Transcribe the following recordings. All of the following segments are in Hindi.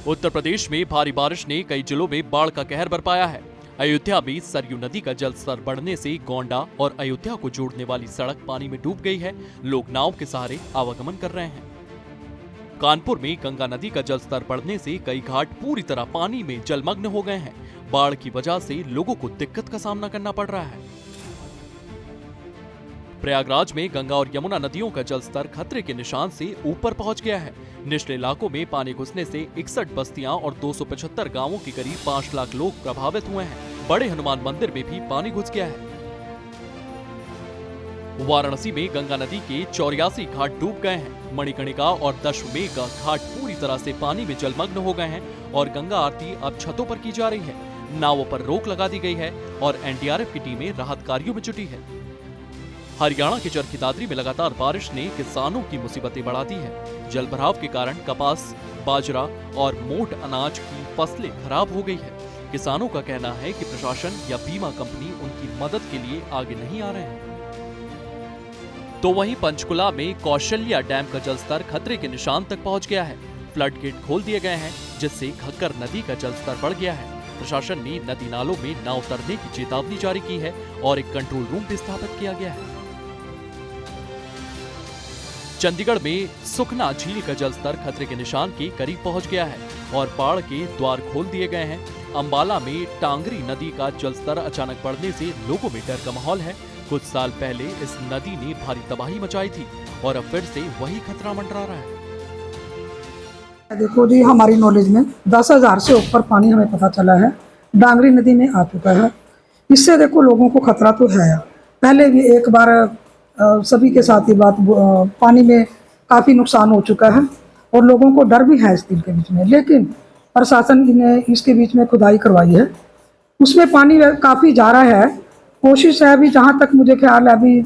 उत्तर प्रदेश में भारी बारिश ने कई जिलों में बाढ़ का कहर बरपाया है। अयोध्या में सरयू नदी का जलस्तर बढ़ने से गोंडा और अयोध्या को जोड़ने वाली सड़क पानी में डूब गई है। लोग नाव के सहारे आवागमन कर रहे हैं। कानपुर में गंगा नदी का जलस्तर बढ़ने से कई घाट पूरी तरह पानी में जलमग्न हो गए हैं। बाढ़ की वजह से लोगों को दिक्कत का सामना करना पड़ रहा है। प्रयागराज में गंगा और यमुना नदियों का जलस्तर खतरे के निशान से ऊपर पहुंच गया है। निचले इलाकों में पानी घुसने से 61 बस्तियां और 275 गांवों के करीब 5 लाख लोग प्रभावित हुए हैं। बड़े हनुमान मंदिर में भी पानी घुस गया है। वाराणसी में गंगा नदी के 84 घाट डूब गए हैं। मणिकर्णिका और दशमेघ घाट पूरी तरह से पानी में जलमग्न हो गए हैं और गंगा आरती अब छतों पर की जा रही है। नावों पर रोक लगा दी गई है और एनडीआरएफ की टीमें राहत कार्यों में जुटी है। हरियाणा के चरखी दादरी में लगातार बारिश ने किसानों की मुसीबतें बढ़ा दी है। जलभराव के कारण कपास, बाजरा और मोट अनाज की फसलें खराब हो गई है। किसानों का कहना है कि प्रशासन या बीमा कंपनी उनकी मदद के लिए आगे नहीं आ रहे हैं। तो वहीं पंचकुला में कौशल्या डैम का जलस्तर खतरे के निशान तक पहुंच गया है। फ्लड गेट खोल दिए गए हैं, जिससे घग्गर नदी का जलस्तर बढ़ गया है। प्रशासन ने नदी नालों में नाव उतरने की चेतावनी जारी की है और एक कंट्रोल रूम भी स्थापित किया गया है। चंडीगढ़ में सुखना झील का जलस्तर खतरे के निशान के करीब पहुंच गया है और बाढ़ के द्वार खोल दिए गए हैं। अंबाला में टांगरी नदी का जलस्तर अचानक बढ़ने से लोगों में डर का माहौल है। कुछ साल पहले इस नदी ने भारी तबाही मचाई थी और अब फिर से वही खतरा मंडरा रहा है। देखो जी, हमारी नॉलेज में 10,000 से ऊपर पानी हमें पता चला है डांगरी नदी में आ चुका है। इससे देखो लोगों को खतरा तो है। पहले भी एक बार सभी के साथ ये बात पानी में काफ़ी नुकसान हो चुका है और लोगों को डर भी है इस दिन के बीच में। लेकिन प्रशासन ने इसके बीच में खुदाई करवाई है, उसमें पानी काफ़ी जा रहा है। कोशिश है अभी, जहाँ तक मुझे ख्याल है अभी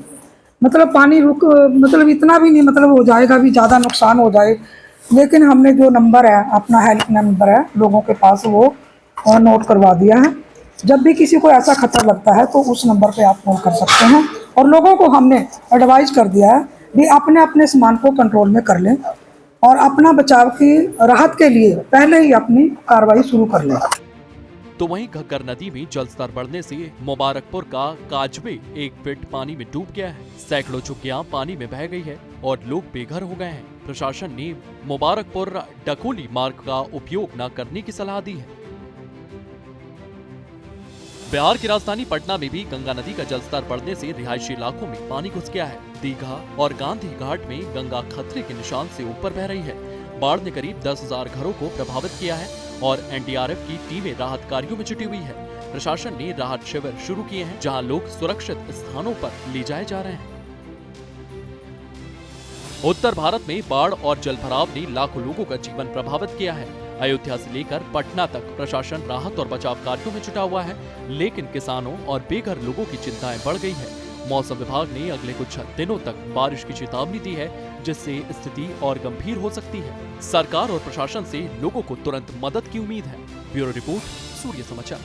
मतलब पानी मतलब इतना भी नहीं मतलब हो जाएगा भी ज़्यादा नुकसान हो जाए। लेकिन हमने जो नंबर है अपना हेल्प नंबर है लोगों के पास वो नोट करवा दिया है। जब भी किसी को ऐसा खतरा लगता है तो उस नंबर पे आप फोन कर सकते हैं। और लोगों को हमने एडवाइस कर दिया है भी अपने अपने सामान को कंट्रोल में कर लें और अपना बचाव की राहत के लिए पहले ही अपनी कार्रवाई शुरू कर लें। तो वहीं घग्गर नदी में जलस्तर बढ़ने से मुबारकपुर का काजबे 1 फीट पानी में डूब गया है। सैकड़ों झुग्गियां पानी में बह गई है और लोग बेघर हो गए हैं। प्रशासन ने मुबारकपुर डकोली मार्ग का उपयोग न करने की सलाह दी है। बिहार की राजधानी पटना में भी गंगा नदी का जलस्तर बढ़ने से रिहायशी इलाकों में पानी घुस गया है। दीघा और गांधी घाट में गंगा खतरे के निशान से ऊपर बह रही है। बाढ़ ने करीब 10,000 घरों को प्रभावित किया है और एनडीआरएफ की टीमें राहत कार्यों में जुटी हुई है। प्रशासन ने राहत शिविर शुरू किए हैं, जहां लोग सुरक्षित स्थानों पर ले जाए जा रहे हैं। उत्तर भारत में बाढ़ और जलभराव ने लाखों लोगों का जीवन प्रभावित किया है। अयोध्या से लेकर पटना तक प्रशासन राहत और बचाव कार्यों में जुटा हुआ है, लेकिन किसानों और बेघर लोगों की चिंताएं बढ़ गई है। मौसम विभाग ने अगले कुछ दिनों तक बारिश की चेतावनी दी है, जिससे स्थिति और गंभीर हो सकती है। सरकार और प्रशासन से लोगों को तुरंत मदद की उम्मीद है। ब्यूरो रिपोर्ट, सूर्य समाचार।